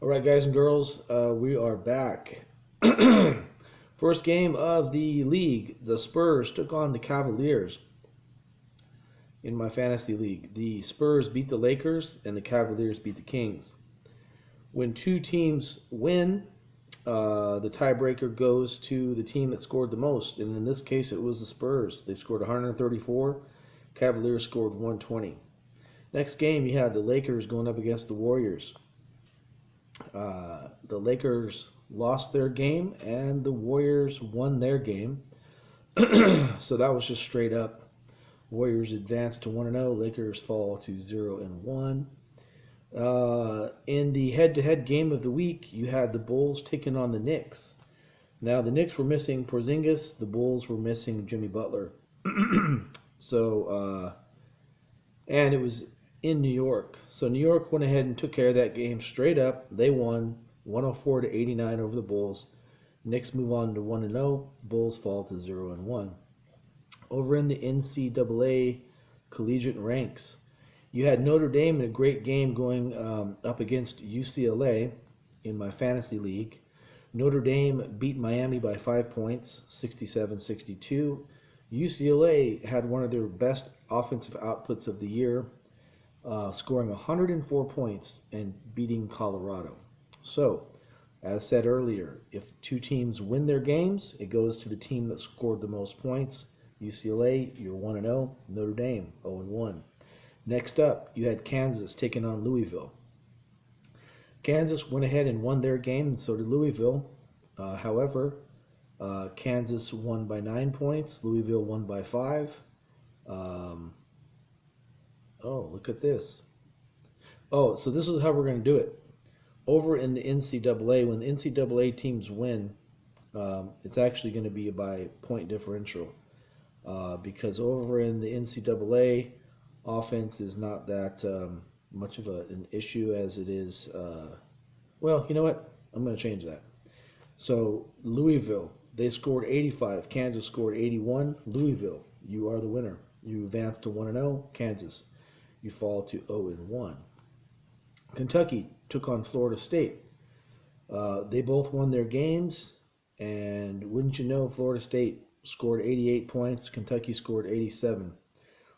All right, guys and girls, we are back. First game of the league, the Spurs took on the Cavaliers in my fantasy league. The Spurs beat the Lakers, and the Cavaliers beat the Kings. When two teams win, the tiebreaker goes to the team that scored the most, and in this case, it was the Spurs. They scored 134. Cavaliers scored 120. Next game, you had the Lakers going up against the Warriors. The Lakers lost their game and the Warriors won their game. So that was just straight up. Warriors advance to 1-0. Lakers fall to 0-1. In the head-to-head game of the week, you had the Bulls taking on the Knicks. Now the Knicks were missing Porzingis. The Bulls were missing Jimmy Butler. So and it was in New York. So New York went ahead and took care of that game straight up. They won 104-89 over the Bulls. Knicks move on to 1-0. Bulls fall to 0-1. Over in the NCAA collegiate ranks, you had Notre Dame in a great game going up against UCLA in my fantasy league. Notre Dame beat Miami by 5 points, 67-62. UCLA had one of their best offensive outputs of the year, scoring 104 points and beating Colorado. So, as said earlier, if two teams win their games, it goes to the team that scored the most points. UCLA, you're 1-0. Notre Dame, 0-1. Next up, you had Kansas taking on Louisville. Kansas went ahead and won their game, and so did Louisville. However, Kansas won by 9 points. Louisville won by 5. Um, oh, look at this. Oh, so this is how we're going to do it. Over in the NCAA, when the NCAA teams win, it's actually going to be by point differential. Because over in the NCAA, offense is not that much of an issue as it is. Well, you know what? I'm going to change that. So Louisville, they scored 85. Kansas scored 81. Louisville, you are the winner. You advance to 1-0. Kansas, you fall to 0-1. Kentucky took on Florida State. They both won their games, and wouldn't you know, Florida State scored 88 points. Kentucky scored 87.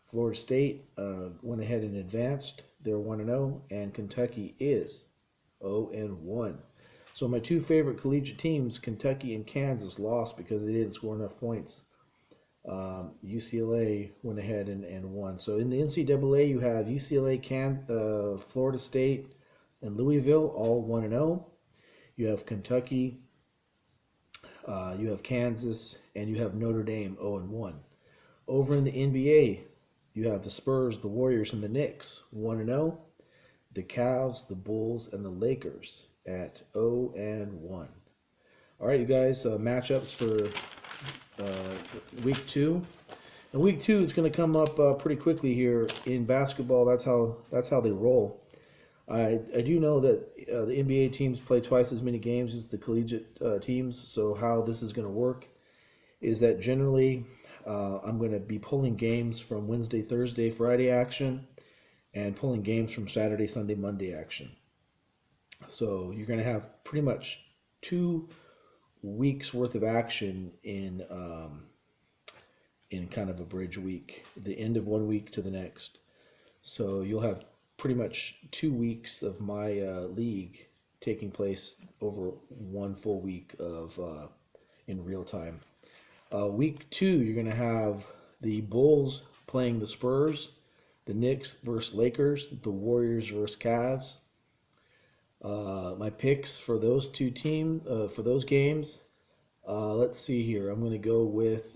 Florida State went ahead and advanced. They're 1-0, and Kentucky is 0-1. So my two favorite collegiate teams, Kentucky and Kansas, lost because they didn't score enough points. UCLA went ahead and won. So in the NCAA, you have UCLA, Florida State, and Louisville all 1-0. You have Kentucky, you have Kansas, and you have Notre Dame 0-1. Over in the NBA, you have the Spurs, the Warriors, and the Knicks 1-0. The Cavs, the Bulls, and the Lakers at 0-1. All right, you guys, matchups for week 2. And week 2 is going to come up pretty quickly here in basketball. That's how they roll. I do know that the NBA teams play twice as many games as the collegiate teams. So how this is going to work is that generally I'm going to be pulling games from Wednesday, Thursday, Friday action, and pulling games from Saturday, Sunday, Monday action. So you're going to have pretty much 2 weeks worth of action in kind of a bridge week, the end of one week to the next. So you'll have pretty much 2 weeks of my league taking place over one full week of in real time. Week 2, you're going to have the Bulls playing the Spurs, the Knicks versus Lakers, the Warriors versus Cavs. My picks for those two teams, for those games, let's see here. I'm going to go with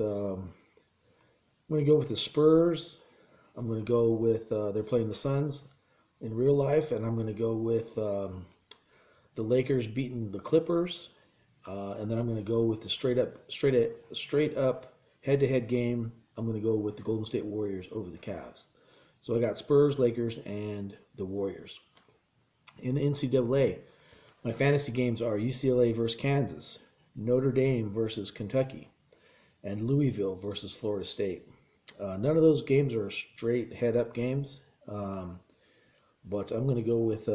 the Spurs. I'm going to go with they're playing the Suns in real life, and I'm going to go with the Lakers beating the Clippers, and then I'm going to go with the straight up head-to-head game. I'm going to go with the Golden State Warriors over the Cavs. So I got Spurs, Lakers, and the Warriors. In the NCAA, my fantasy games are UCLA versus Kansas, Notre Dame versus Kentucky, and Louisville versus Florida State. None of those games are straight head-up games, but I'm going to go with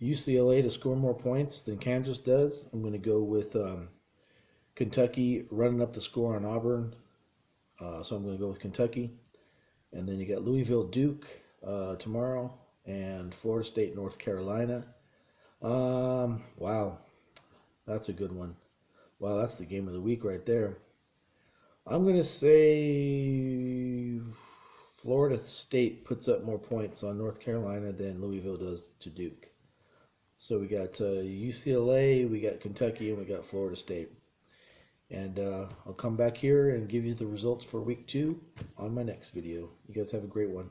UCLA to score more points than Kansas does. I'm going to go with Kentucky running up the score on Auburn. So I'm going to go with Kentucky. And then you got Louisville Duke tomorrow and Florida State North Carolina. Wow, that's a good one. Wow, that's the game of the week right there. I'm going to say Florida State puts up more points on North Carolina than Louisville does to Duke. So we got UCLA, we got Kentucky, and we got Florida State. And I'll come back here and give you the results for week 2 on my next video. You guys have a great one.